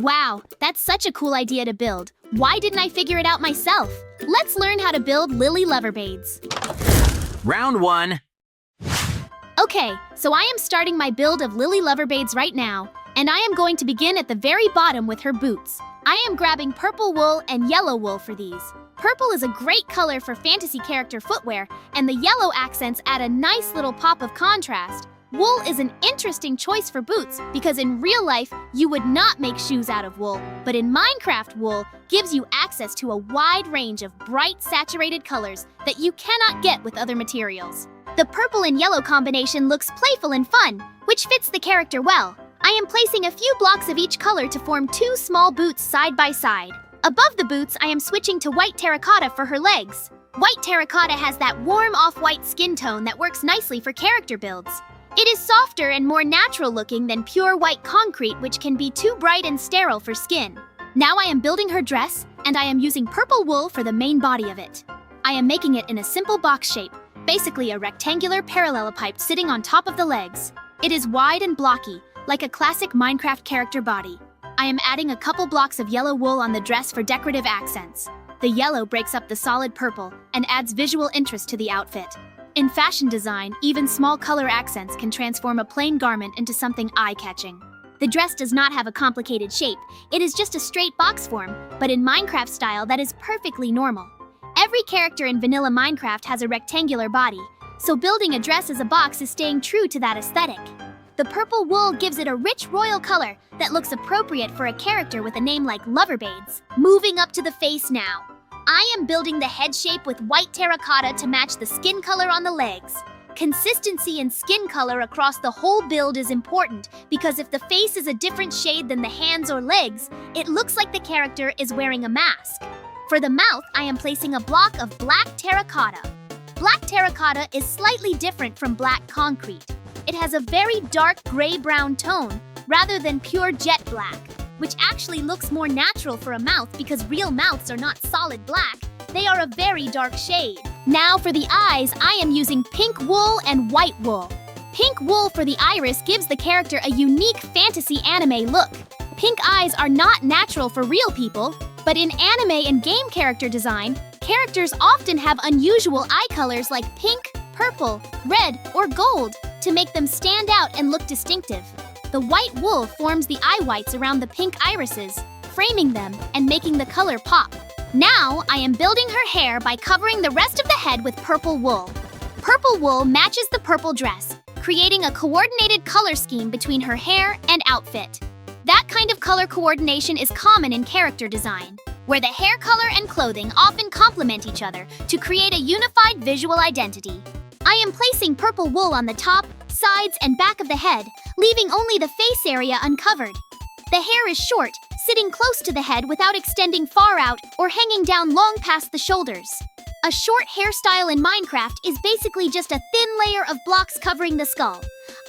Wow, that's such a cool idea to build. Why didn't I figure it out myself? Let's learn how to build Lily Loverbaids. Round 1. Okay, so I am starting my build of Lily Loverbaids right now, and I am going to begin at the very bottom with her boots. I am grabbing purple wool and yellow wool for these. Purple is a great color for fantasy character footwear, and the yellow accents add a nice little pop of contrast. Wool is an interesting choice for boots because in real life, you would not make shoes out of wool, but in Minecraft, wool gives you access to a wide range of bright, saturated colors that you cannot get with other materials. The purple and yellow combination looks playful and fun, which fits the character well. I am placing a few blocks of each color to form 2 small boots side by side. Above the boots, I am switching to white terracotta for her legs. White terracotta has that warm off-white skin tone that works nicely for character builds. It is softer and more natural looking than pure white concrete, which can be too bright and sterile for skin. Now I am building her dress, and I am using purple wool for the main body of it. I am making it in a simple box shape, basically a rectangular parallelepiped sitting on top of the legs. It is wide and blocky, like a classic Minecraft character body. I am adding a couple blocks of yellow wool on the dress for decorative accents. The yellow breaks up the solid purple and adds visual interest to the outfit. In fashion design, even small color accents can transform a plain garment into something eye-catching. The dress does not have a complicated shape. It is just a straight box form, but in Minecraft style, that is perfectly normal. Every character in vanilla Minecraft has a rectangular body, so building a dress as a box is staying true to that aesthetic. The purple wool gives it a rich royal color that looks appropriate for a character with a name like Loverbaids. Moving up to the face now. I am building the head shape with white terracotta to match the skin color on the legs. Consistency in skin color across the whole build is important because if the face is a different shade than the hands or legs, it looks like the character is wearing a mask. For the mouth, I am placing a block of black terracotta. Black terracotta is slightly different from black concrete. It has a very dark gray-brown tone rather than pure jet black, which actually looks more natural for a mouth because real mouths are not solid black. They are a very dark shade. Now for the eyes, I am using pink wool and white wool. Pink wool for the iris gives the character a unique fantasy anime look. Pink eyes are not natural for real people, but in anime and game character design, characters often have unusual eye colors like pink, purple, red, or gold to make them stand out and look distinctive. The white wool forms the eye whites around the pink irises, framing them and making the color pop. Now, I am building her hair by covering the rest of the head with purple wool. Purple wool matches the purple dress, creating a coordinated color scheme between her hair and outfit. That kind of color coordination is common in character design, where the hair color and clothing often complement each other to create a unified visual identity. I am placing purple wool on the top, sides, and back of the head, leaving only the face area uncovered. The hair is short, sitting close to the head without extending far out or hanging down long past the shoulders. A short hairstyle in Minecraft is basically just a thin layer of blocks covering the skull.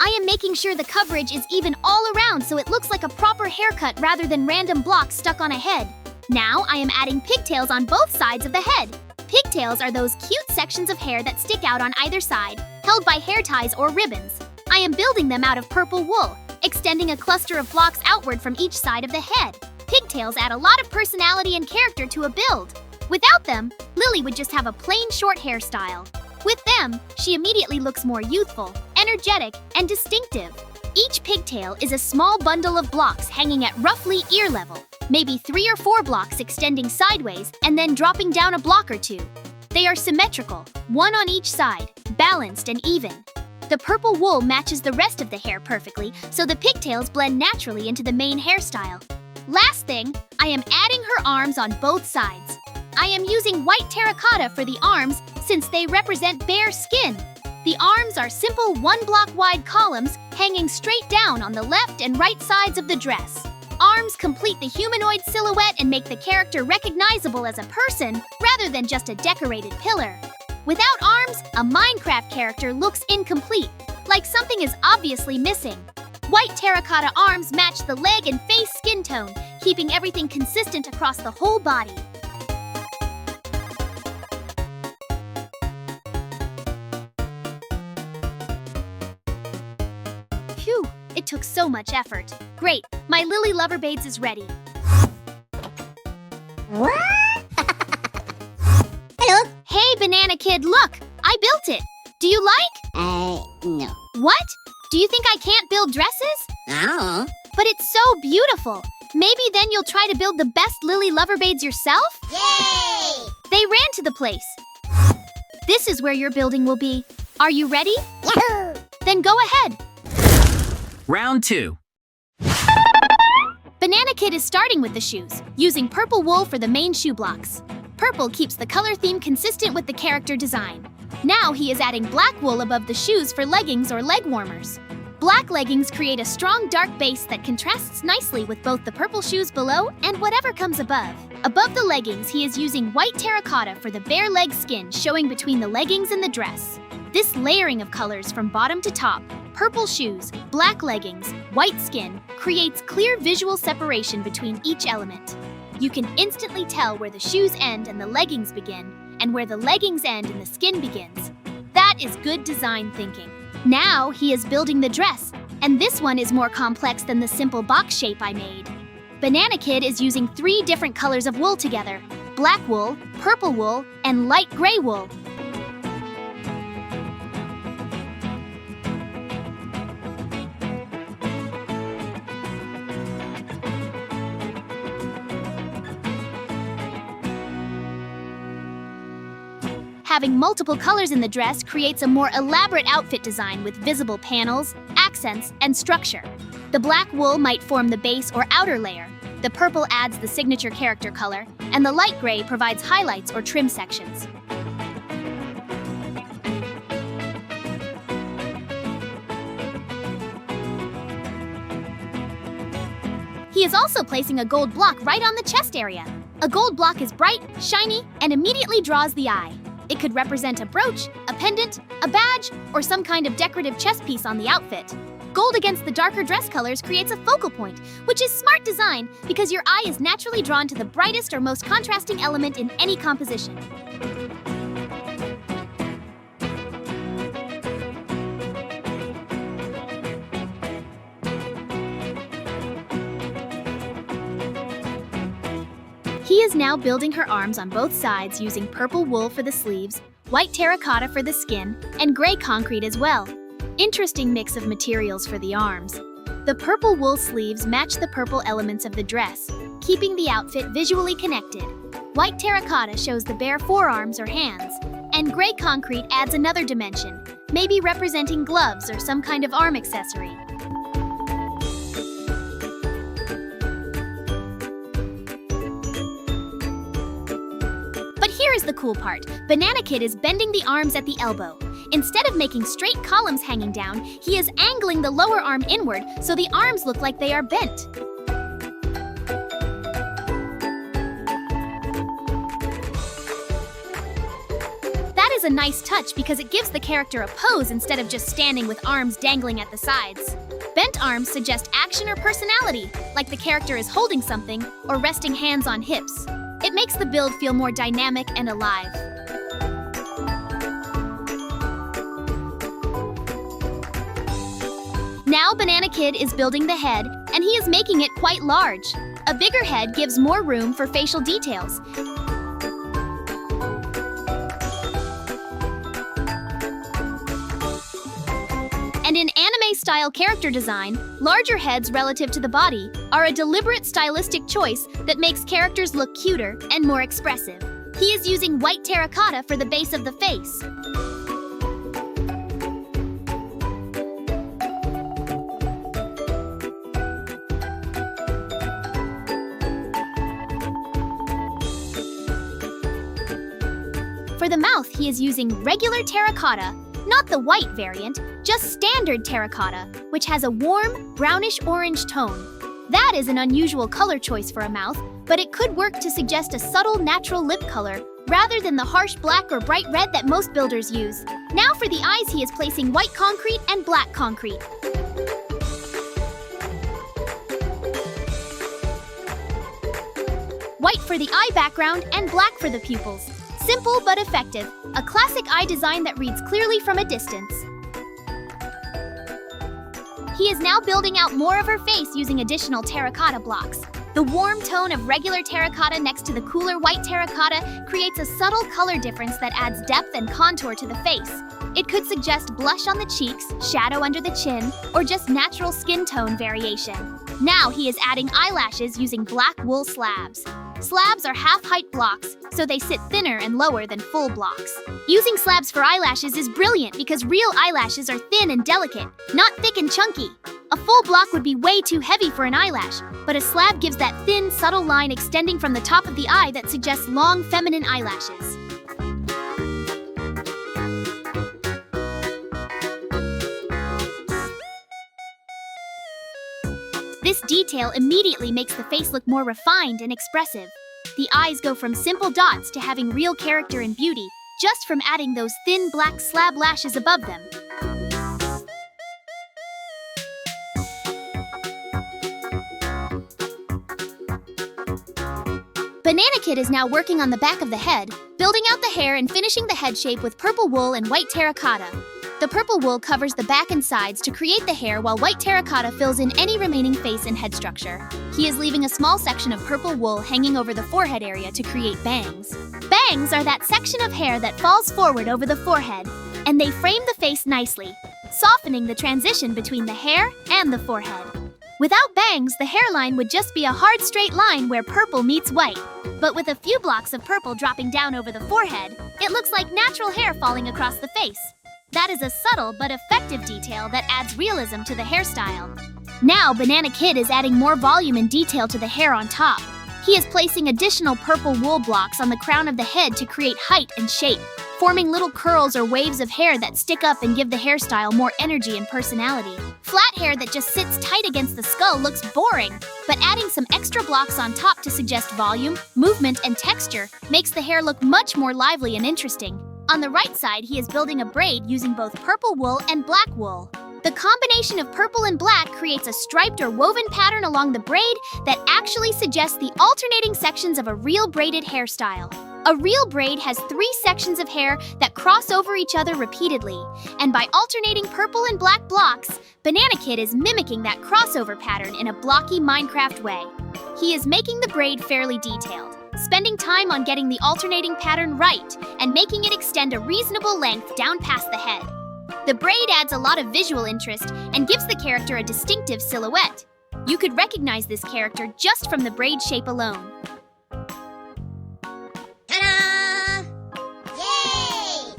I am making sure the coverage is even all around so it looks like a proper haircut rather than random blocks stuck on a head. Now I am adding pigtails on both sides of the head. Pigtails are those cute sections of hair that stick out on either side, held by hair ties or ribbons. I am building them out of purple wool, extending a cluster of blocks outward from each side of the head. Pigtails add a lot of personality and character to a build. Without them, Lily would just have a plain short hairstyle. With them, she immediately looks more youthful, energetic, and distinctive. Each pigtail is a small bundle of blocks hanging at roughly ear level, maybe 3 or 4 blocks extending sideways and then dropping down a block or 2. They are symmetrical, one on each side, balanced and even. The purple wool matches the rest of the hair perfectly, so the pigtails blend naturally into the main hairstyle. Last thing, I am adding her arms on both sides. I am using white terracotta for the arms since they represent bare skin. The arms are simple 1-block wide columns hanging straight down on the left and right sides of the dress. Arms complete the humanoid silhouette and make the character recognizable as a person rather than just a decorated pillar. Without arms, a Minecraft character looks incomplete, like something is obviously missing. White terracotta arms match the leg and face skin tone, keeping everything consistent across the whole body. Phew, it took so much effort. Great, my Lily Loverbaids is ready. Banana Kid, look! I built it! Do you like? No. What? Do you think I can't build dresses? Oh. But it's so beautiful! Maybe then you'll try to build the best Lily Loverbaids yourself? Yay! They ran to the place. This is where your building will be. Are you ready? Yahoo! Then go ahead. Round 2. Banana Kid is starting with the shoes, using purple wool for the main shoe blocks. Purple keeps the color theme consistent with the character design. Now he is adding black wool above the shoes for leggings or leg warmers. Black leggings create a strong dark base that contrasts nicely with both the purple shoes below and whatever comes above. Above the leggings, he is using white terracotta for the bare leg skin showing between the leggings and the dress. This layering of colors from bottom to top, purple shoes, black leggings, white skin, creates clear visual separation between each element. You can instantly tell where the shoes end and the leggings begin, and where the leggings end and the skin begins. That is good design thinking. Now he is building the dress, and this one is more complex than the simple box shape I made. Banana Kid is using 3 different colors of wool together: black wool, purple wool, and light gray wool. Having multiple colors in the dress creates a more elaborate outfit design with visible panels, accents, and structure. The black wool might form the base or outer layer, the purple adds the signature character color, and the light gray provides highlights or trim sections. He is also placing a gold block right on the chest area. A gold block is bright, shiny, and immediately draws the eye. It could represent a brooch, a pendant, a badge, or some kind of decorative chest piece on the outfit. Gold against the darker dress colors creates a focal point, which is smart design because your eye is naturally drawn to the brightest or most contrasting element in any composition. He is now building her arms on both sides using purple wool for the sleeves, white terracotta for the skin, and gray concrete as well. Interesting mix of materials for the arms. The purple wool sleeves match the purple elements of the dress, keeping the outfit visually connected. White terracotta shows the bare forearms or hands, and gray concrete adds another dimension, maybe representing gloves or some kind of arm accessory. Here is the cool part. Banana Kid is bending the arms at the elbow. Instead of making straight columns hanging down, he is angling the lower arm inward so the arms look like they are bent. That is a nice touch because it gives the character a pose instead of just standing with arms dangling at the sides. Bent arms suggest action or personality, like the character is holding something or resting hands on hips. It makes the build feel more dynamic and alive. Now Banana Kid is building the head, and he is making it quite large. A bigger head gives more room for facial details. And in anime-style character design, larger heads relative to the body are a deliberate stylistic choice that makes characters look cuter and more expressive. He is using white terracotta for the base of the face. For the mouth, he is using regular terracotta, not the white variant, just standard terracotta, which has a warm, brownish-orange tone. That is an unusual color choice for a mouth, but it could work to suggest a subtle, natural lip color, rather than the harsh black or bright red that most builders use. Now for the eyes, he is placing white concrete and black concrete. White for the eye background and black for the pupils. Simple but effective, a classic eye design that reads clearly from a distance. He is now building out more of her face using additional terracotta blocks. The warm tone of regular terracotta next to the cooler white terracotta creates a subtle color difference that adds depth and contour to the face. It could suggest blush on the cheeks, shadow under the chin, or just natural skin tone variation. Now he is adding eyelashes using black wool slabs. Slabs are half-height blocks, so they sit thinner and lower than full blocks. Using slabs for eyelashes is brilliant because real eyelashes are thin and delicate, not thick and chunky. A full block would be way too heavy for an eyelash, but a slab gives that thin, subtle line extending from the top of the eye that suggests long, feminine eyelashes. This detail immediately makes the face look more refined and expressive. The eyes go from simple dots to having real character and beauty, just from adding those thin black slab lashes above them. Banana Kid is now working on the back of the head, building out the hair and finishing the head shape with purple wool and white terracotta. The purple wool covers the back and sides to create the hair, while white terracotta fills in any remaining face and head structure. He is leaving a small section of purple wool hanging over the forehead area to create bangs. Bangs are that section of hair that falls forward over the forehead, and they frame the face nicely, softening the transition between the hair and the forehead. Without bangs, the hairline would just be a hard straight line where purple meets white. But with a few blocks of purple dropping down over the forehead, it looks like natural hair falling across the face. That is a subtle but effective detail that adds realism to the hairstyle. Now, Banana Kid is adding more volume and detail to the hair on top. He is placing additional purple wool blocks on the crown of the head to create height and shape, forming little curls or waves of hair that stick up and give the hairstyle more energy and personality. Flat hair that just sits tight against the skull looks boring, but adding some extra blocks on top to suggest volume, movement, and texture makes the hair look much more lively and interesting. On the right side, he is building a braid using both purple wool and black wool. The combination of purple and black creates a striped or woven pattern along the braid that actually suggests the alternating sections of a real braided hairstyle. A real braid has 3 sections of hair that cross over each other repeatedly, and by alternating purple and black blocks, Banana Kid is mimicking that crossover pattern in a blocky Minecraft way. He is making the braid fairly detailed, spending time on getting the alternating pattern right and making it extend a reasonable length down past the head. The braid adds a lot of visual interest and gives the character a distinctive silhouette. You could recognize this character just from the braid shape alone. Ta-da! Yay!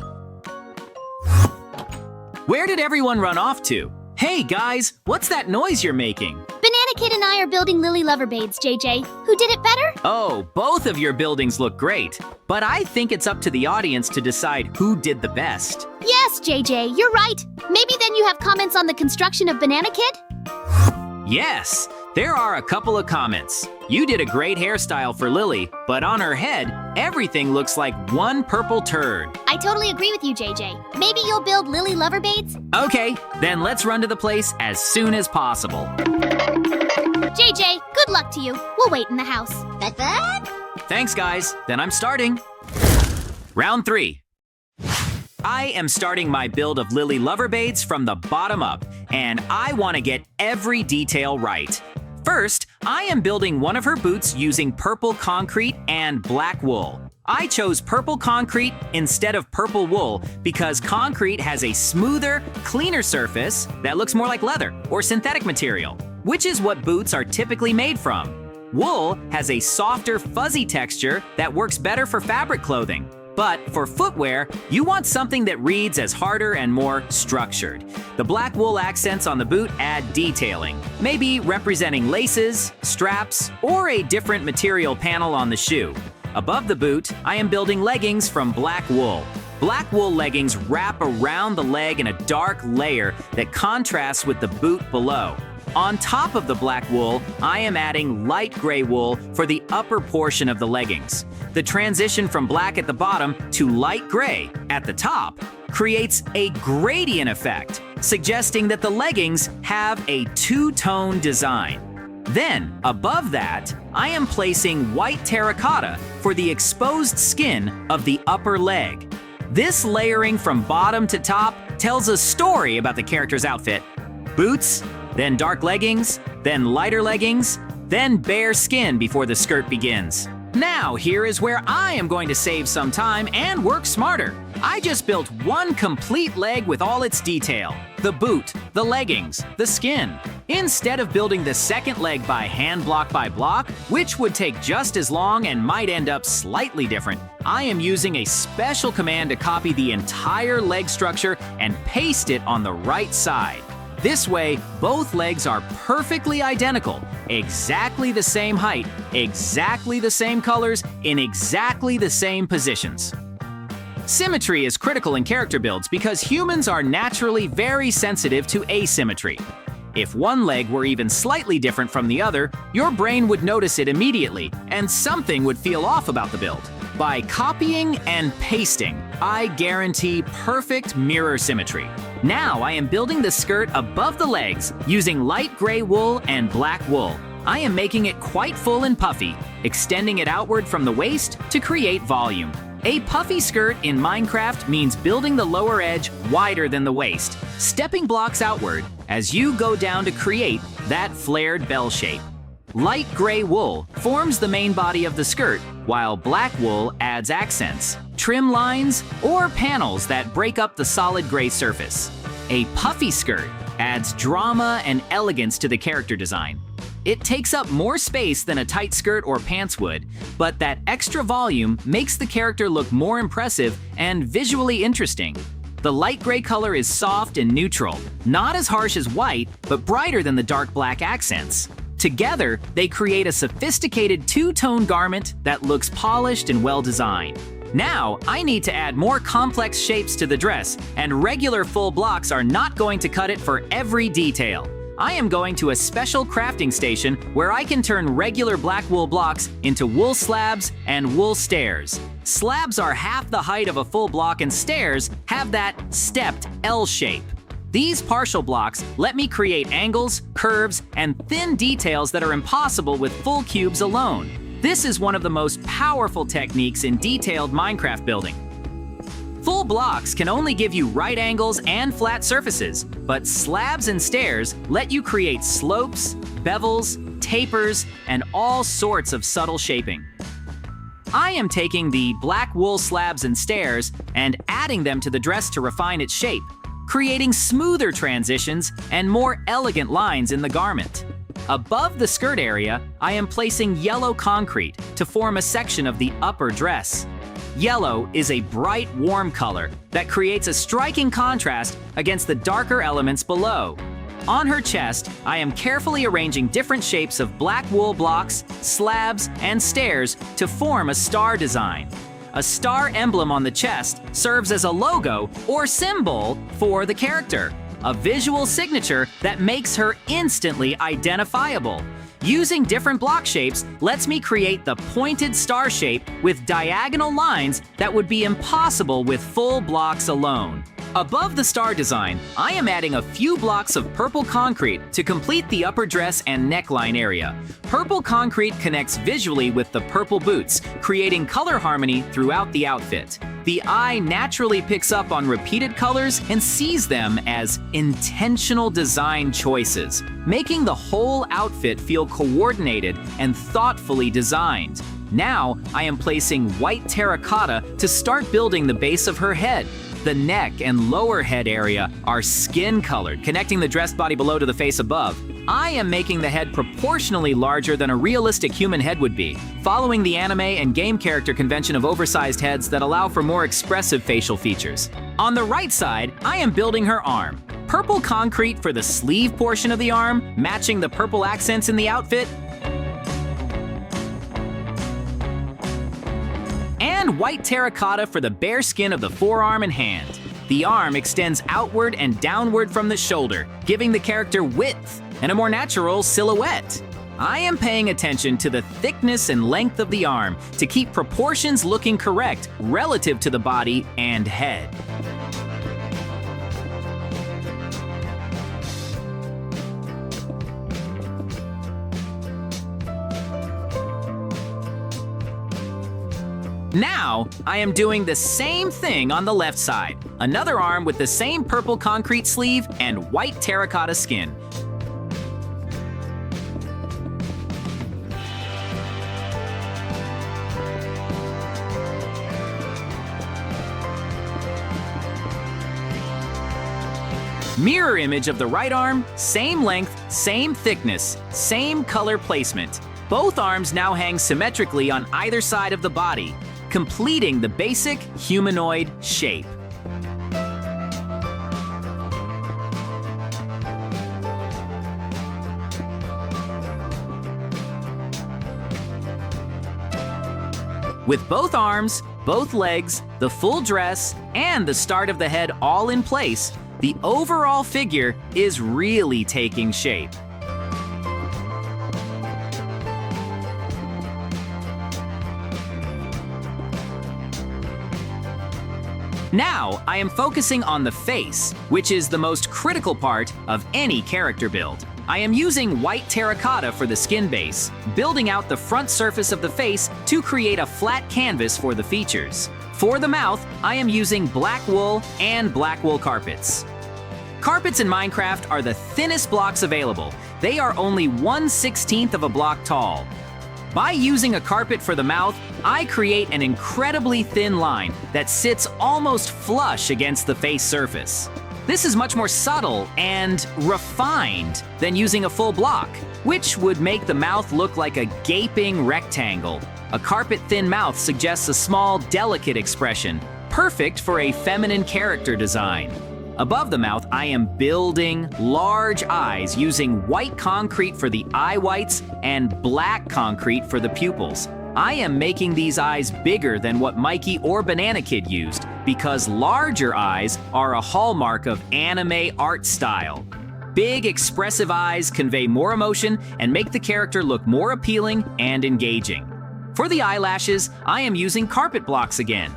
Where did everyone run off to? Hey guys, what's that noise you're making? Banana Kid and I are building Lily Loverbaids, JJ. Who did it better? Oh, both of your buildings look great. But I think it's up to the audience to decide who did the best. Yes, JJ, you're right. Maybe then you have comments on the construction of Banana Kid? Yes, there are a couple of comments. You did a great hairstyle for Lily, but on her head, everything looks like one purple turd. I totally agree with you, JJ. Maybe you'll build Lily Loverbaids? Okay, then let's run to the place as soon as possible. JJ, good luck to you. We'll wait in the house. But? Thanks, guys. Then I'm starting. Round 3. I am starting my build of Lily Loverbaids from the bottom up, and I want to get every detail right. First, I am building one of her boots using purple concrete and black wool. I chose purple concrete instead of purple wool because concrete has a smoother, cleaner surface that looks more like leather or synthetic material, which is what boots are typically made from. Wool has a softer, fuzzy texture that works better for fabric clothing. But for footwear, you want something that reads as harder and more structured. The black wool accents on the boot add detailing, maybe representing laces, straps, or a different material panel on the shoe. Above the boot, I am building leggings from black wool. Black wool leggings wrap around the leg in a dark layer that contrasts with the boot below. On top of the black wool, I am adding light gray wool for the upper portion of the leggings. The transition from black at the bottom to light gray at the top creates a gradient effect, suggesting that the leggings have a two-tone design. Then, above that, I am placing white terracotta for the exposed skin of the upper leg. This layering from bottom to top tells a story about the character's outfit. Boots, then dark leggings, then lighter leggings, then bare skin before the skirt begins. Now, here is where I am going to save some time and work smarter. I just built one complete leg with all its detail. The boot, the leggings, the skin. Instead of building the second leg by hand block by block, which would take just as long and might end up slightly different, I am using a special command to copy the entire leg structure and paste it on the right side. This way, both legs are perfectly identical, exactly the same height, exactly the same colors, in exactly the same positions. Symmetry is critical in character builds because humans are naturally very sensitive to asymmetry. If one leg were even slightly different from the other, your brain would notice it immediately, and something would feel off about the build. By copying and pasting, I guarantee perfect mirror symmetry. Now I am building the skirt above the legs using light gray wool and black wool. I am making it quite full and puffy, extending it outward from the waist to create volume. A puffy skirt in Minecraft means building the lower edge wider than the waist, stepping blocks outward as you go down to create that flared bell shape. Light gray wool forms the main body of the skirt, while black wool adds accents, trim lines, or panels that break up the solid gray surface. A puffy skirt adds drama and elegance to the character design. It takes up more space than a tight skirt or pants would, but that extra volume makes the character look more impressive and visually interesting. The light gray color is soft and neutral, not as harsh as white, but brighter than the dark black accents. Together, they create a sophisticated two-tone garment that looks polished and well-designed. Now, I need to add more complex shapes to the dress, and regular full blocks are not going to cut it for every detail. I am going to a special crafting station where I can turn regular black wool blocks into wool slabs and wool stairs. Slabs are half the height of a full block, and stairs have that stepped L shape. These partial blocks let me create angles, curves, and thin details that are impossible with full cubes alone. This is one of the most powerful techniques in detailed Minecraft building. Full blocks can only give you right angles and flat surfaces, but slabs and stairs let you create slopes, bevels, tapers, and all sorts of subtle shaping. I am taking the black wool slabs and stairs and adding them to the dress to refine its shape, creating smoother transitions and more elegant lines in the garment. Above the skirt area, I am placing yellow concrete to form a section of the upper dress. Yellow is a bright, warm color that creates a striking contrast against the darker elements below. On her chest, I am carefully arranging different shapes of black wool blocks, slabs, and stairs to form a star design. A star emblem on the chest serves as a logo or symbol for the character, a visual signature that makes her instantly identifiable. Using different block shapes lets me create the pointed star shape with diagonal lines that would be impossible with full blocks alone. Above the star design, I am adding a few blocks of purple concrete to complete the upper dress and neckline area. Purple concrete connects visually with the purple boots, creating color harmony throughout the outfit. The eye naturally picks up on repeated colors and sees them as intentional design choices, making the whole outfit feel coordinated and thoughtfully designed. Now, I am placing white terracotta to start building the base of her head. The neck and lower head area are skin-colored, connecting the dressed body below to the face above. I am making the head proportionally larger than a realistic human head would be, following the anime and game character convention of oversized heads that allow for more expressive facial features. On the right side, I am building her arm. Purple concrete for the sleeve portion of the arm, matching the purple accents in the outfit, and white terracotta for the bare skin of the forearm and hand. The arm extends outward and downward from the shoulder, giving the character width and a more natural silhouette. I am paying attention to the thickness and length of the arm to keep proportions looking correct relative to the body and head. Now, I am doing the same thing on the left side. Another arm with the same purple concrete sleeve and white terracotta skin. Mirror image of the right arm, same length, same thickness, same color placement. Both arms now hang symmetrically on either side of the body, completing the basic humanoid shape. With both arms, both legs, the full dress, and the start of the head all in place, the overall figure is really taking shape. Now, I am focusing on the face, which is the most critical part of any character build. I am using white terracotta for the skin base, building out the front surface of the face to create a flat canvas for the features. For the mouth, I am using black wool and black wool carpets. Carpets in Minecraft are the thinnest blocks available. They are only 1/16 of a block tall. By using a carpet for the mouth, I create an incredibly thin line that sits almost flush against the face surface. This is much more subtle and refined than using a full block, which would make the mouth look like a gaping rectangle. A carpet-thin mouth suggests a small, delicate expression, perfect for a feminine character design. Above the mouth, I am building large eyes using white concrete for the eye whites and black concrete for the pupils. I am making these eyes bigger than what Mikey or Banana Kid used because larger eyes are a hallmark of anime art style. Big, expressive eyes convey more emotion and make the character look more appealing and engaging. For the eyelashes, I am using carpet blocks again.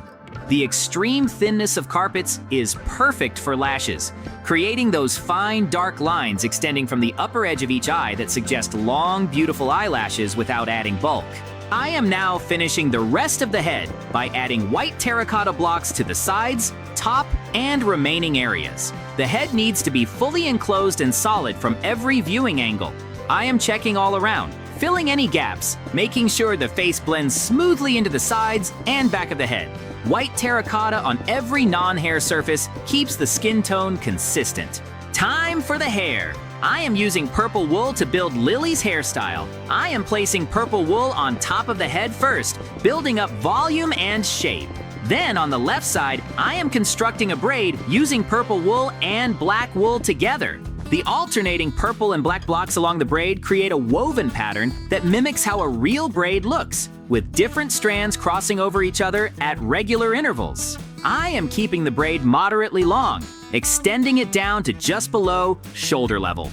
The extreme thinness of carpets is perfect for lashes, creating those fine, dark lines extending from the upper edge of each eye that suggest long, beautiful eyelashes without adding bulk. I am now finishing the rest of the head by adding white terracotta blocks to the sides, top, and remaining areas. The head needs to be fully enclosed and solid from every viewing angle. I am checking all around, filling any gaps, making sure the face blends smoothly into the sides and back of the head. White terracotta on every non-hair surface keeps the skin tone consistent. Time for the hair. I am using purple wool to build Lily's hairstyle. I am placing purple wool on top of the head first, building up volume and shape. Then on the left side, I am constructing a braid using purple wool and black wool together. The alternating purple and black blocks along the braid create a woven pattern that mimics how a real braid looks, with different strands crossing over each other at regular intervals. I am keeping the braid moderately long, extending it down to just below shoulder level.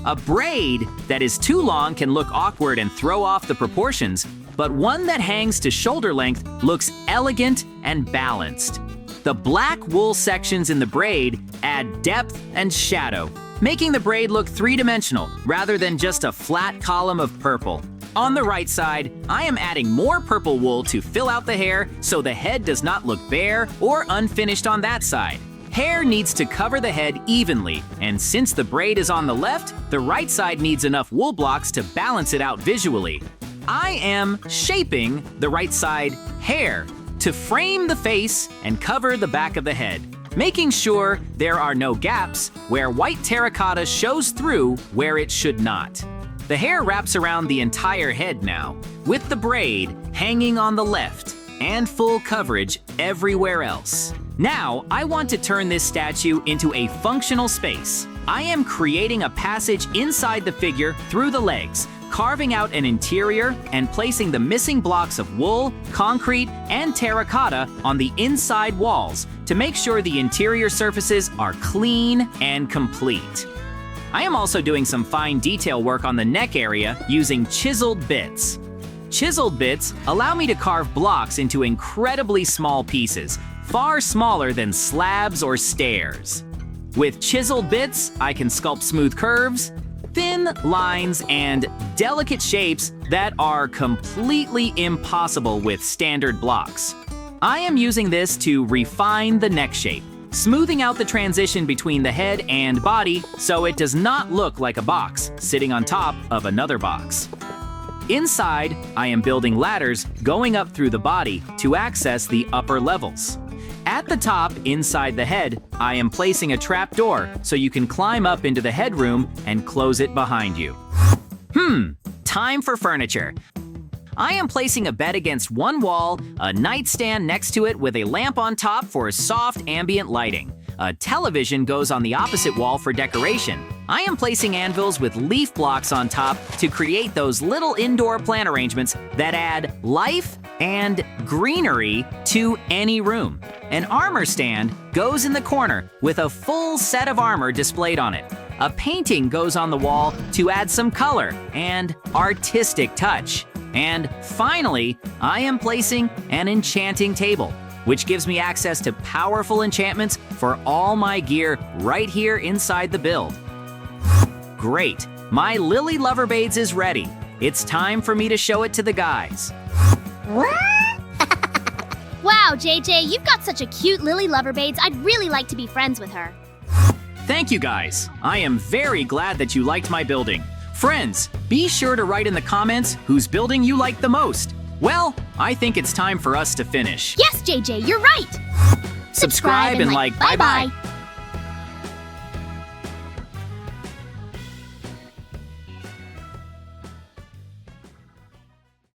A braid that is too long can look awkward and throw off the proportions, but one that hangs to shoulder length looks elegant and balanced. The black wool sections in the braid add depth and shadow, making the braid look three-dimensional rather than just a flat column of purple. On the right side, I am adding more purple wool to fill out the hair so the head does not look bare or unfinished on that side. Hair needs to cover the head evenly, and since the braid is on the left, the right side needs enough wool blocks to balance it out visually. I am shaping the right side hair to frame the face and cover the back of the head, making sure there are no gaps where white terracotta shows through where it should not. The hair wraps around the entire head now, with the braid hanging on the left and full coverage everywhere else. Now, I want to turn this statue into a functional space. I am creating a passage inside the figure through the legs, carving out an interior and placing the missing blocks of wool, concrete, and terracotta on the inside walls to make sure the interior surfaces are clean and complete. I am also doing some fine detail work on the neck area using chiseled bits. Chiseled bits allow me to carve blocks into incredibly small pieces, far smaller than slabs or stairs. With chiseled bits, I can sculpt smooth curves, thin lines, and delicate shapes that are completely impossible with standard blocks. I am using this to refine the neck shape, smoothing out the transition between the head and body so it does not look like a box sitting on top of another box. Inside, I am building ladders going up through the body to access the upper levels. At the top, inside the head, I am placing a trap door so you can climb up into the headroom and close it behind you. Time for furniture. I am placing a bed against one wall, a nightstand next to it with a lamp on top for soft ambient lighting. A television goes on the opposite wall for decoration. I am placing anvils with leaf blocks on top to create those little indoor plant arrangements that add life and greenery to any room. An armor stand goes in the corner with a full set of armor displayed on it. A painting goes on the wall to add some color and artistic touch. And finally, I am placing an enchanting table, which gives me access to powerful enchantments for all my gear right here inside the build. Great, my Lily Loverbaids is ready. It's time for me to show it to the guys. Wow, JJ, you've got such a cute Lily Loverbaids. I'd really like to be friends with her. Thank you guys. I am very glad that you liked my building. Friends, be sure to write in the comments whose building you like the most. Well, I think it's time for us to finish. Yes, JJ, you're right. Subscribe and like. Bye-bye.